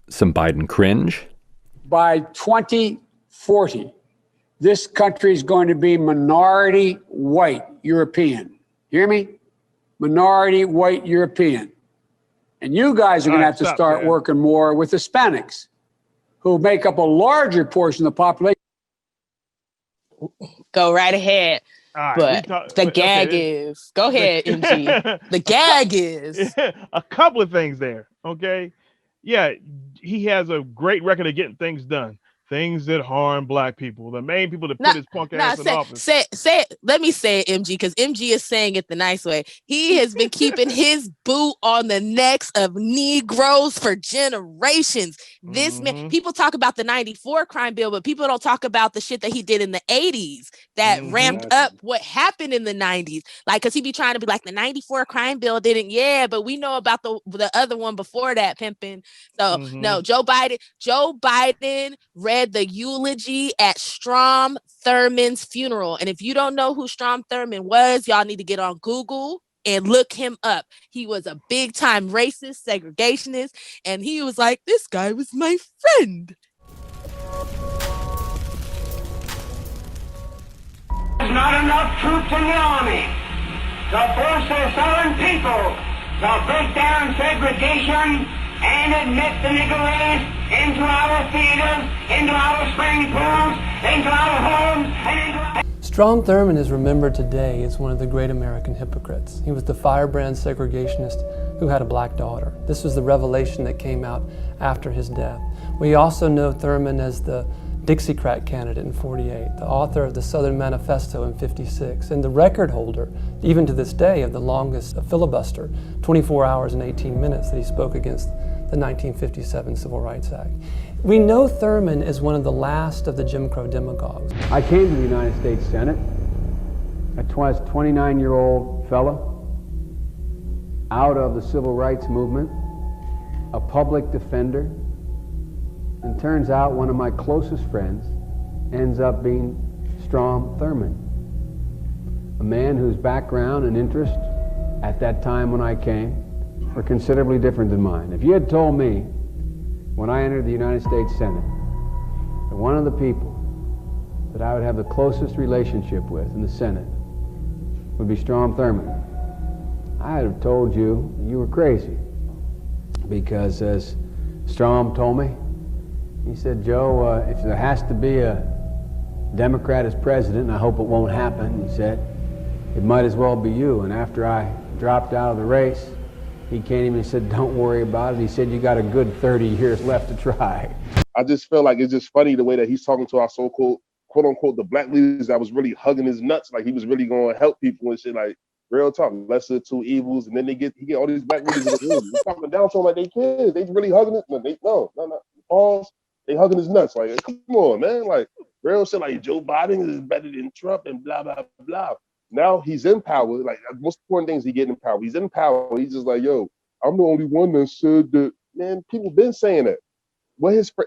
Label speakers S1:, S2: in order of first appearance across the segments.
S1: Some Biden cringe?
S2: By 2040, this country is going to be minority white European. Hear me? Minority white European. And you guys are going to have to start working more with Hispanics, who make up a larger portion of the population.
S3: Go right ahead. But the gag is, go ahead, MG. The gag is
S4: a couple of things there. Okay. Yeah, he has a great record of getting things done. Things that harm black people, the main people that put his punk ass in office.
S3: Say it. Let me say it, MG, because MG is saying it the nice way. He has been keeping his boot on the necks of Negroes for generations. This man, people talk about the 94 crime bill, but people don't talk about the shit that he did in the 80s that ramped up what happened in the 90s. Like, because he be trying to be like, the 94 crime bill didn't, but we know about the other one before that, pimping. So no, Joe Biden read the eulogy at Strom Thurmond's funeral. And if you don't know who Strom Thurmond was, y'all need to get on Google and look him up. He was a big time racist, segregationist, and he was like, this guy was my friend.
S5: There's not enough troops in the army to force the Southern people to break down segregation and admit the Negro race into our theaters, into our swimming pools, into our homes, and into our...
S6: Strom Thurmond is remembered today as one of the great American hypocrites. He was the firebrand segregationist who had a black daughter. This was the revelation that came out after his death. We also know Thurmond as the Dixiecrat candidate in 48, the author of the Southern Manifesto in 56, and the record holder, even to this day, of the longest filibuster, 24 hours and 18 minutes that he spoke against the 1957 Civil Rights Act. We know Thurmond is one of the last of the Jim Crow demagogues.
S7: I came to the United States Senate, a 29-year-old fellow, out of the civil rights movement, a public defender, and turns out one of my closest friends ends up being Strom Thurmond, a man whose background and interest at that time when I came were considerably different than mine. If you had told me when I entered the United States Senate that one of the people that I would have the closest relationship with in the Senate would be Strom Thurmond, I'd have told you you were crazy. Because as Strom told me, he said, Joe, if there has to be a Democrat as president, and I hope it won't happen, he said, it might as well be you. And after I dropped out of the race, he came and said, don't worry about it. He said, you got a good 30 years left to try.
S8: I just feel like it's just funny the way that he's talking to our so-called, quote unquote, the black leaders that was really hugging his nuts. Like he was really going to help people and shit. Like real talk, lesser two evils. And then he get all these black leaders in the room. He's talking down to them like they kids. They really hugging it. No. Pause. They hugging his nuts. Like, come on, man. Like real shit. Like Joe Biden is better than Trump and blah, blah, blah. Now he's in power. Like the most important thing is he getting in power. He's in power. He's just like, yo, I'm the only one that said that. Man, people been saying that.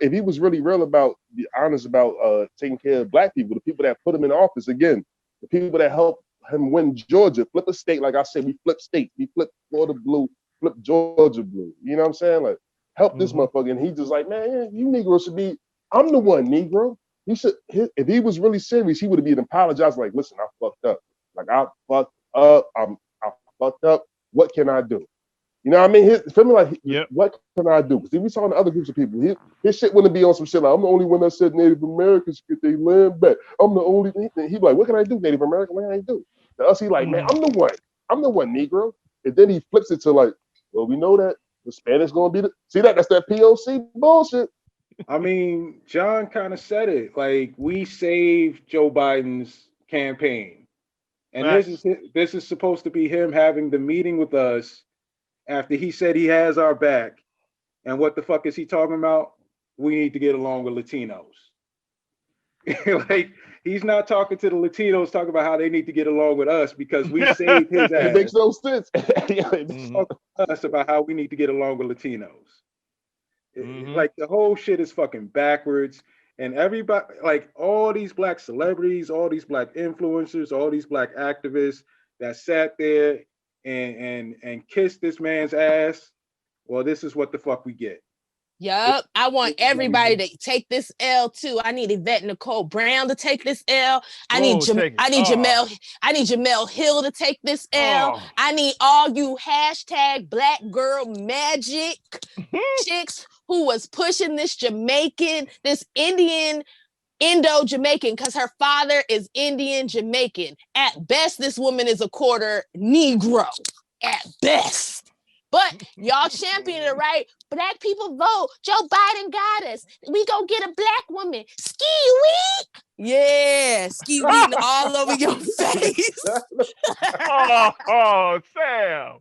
S8: If he was really real about, be honest about taking care of black people, the people that put him in office again, the people that helped him win Georgia, flip a state. Like I said, we flip states. We flip Florida blue, flip Georgia blue. You know what I'm saying? Like help this motherfucker. And he's just like, man, you Negroes should be. I'm the one, Negro. He should. If he was really serious, he would have been apologized. Like, listen, I fucked up. Like I fucked up. I fucked up. What can I do? You know what I mean? Feel me like, what can I do? Because if we saw in other groups of people, his shit wouldn't be on some shit like, I'm the only one that said Native Americans get their land back. I'm the only. He'd be like, what can I do, Native American? What can I do? To us, he like, man, I'm the one. I'm the one, Negro. And then he flips it to like, well, we know that the Spanish gonna be the. See that? That's that POC bullshit.
S9: I mean, John kind of said it. Like, we saved Joe Biden's campaign. And this is supposed to be him having the meeting with us after he said he has our back. And what the fuck is he talking about? We need to get along with Latinos. Like, he's not talking to the Latinos, talking about how they need to get along with us because we saved his ass.
S8: It makes no sense.
S9: He's talking to us about how we need to get along with Latinos. Like, the whole shit is fucking backwards. And everybody, like all these black celebrities, all these black influencers, all these black activists that sat there and kissed this man's ass, well, this is what the fuck we get.
S3: Yup. I want everybody to take this L too. I need Yvette Nicole Brown to take this L. I need Jamel Hill to take this L. I need all you hashtag Black Girl Magic chicks who was pushing this Indo-Jamaican, because her father is Indian Jamaican. At best, this woman is a quarter Negro. At best. But y'all championed it, right? Black people vote. Joe Biden got us. We go get a black woman. Ski week. Yeah, ski week all over your face.
S4: Oh, Sam.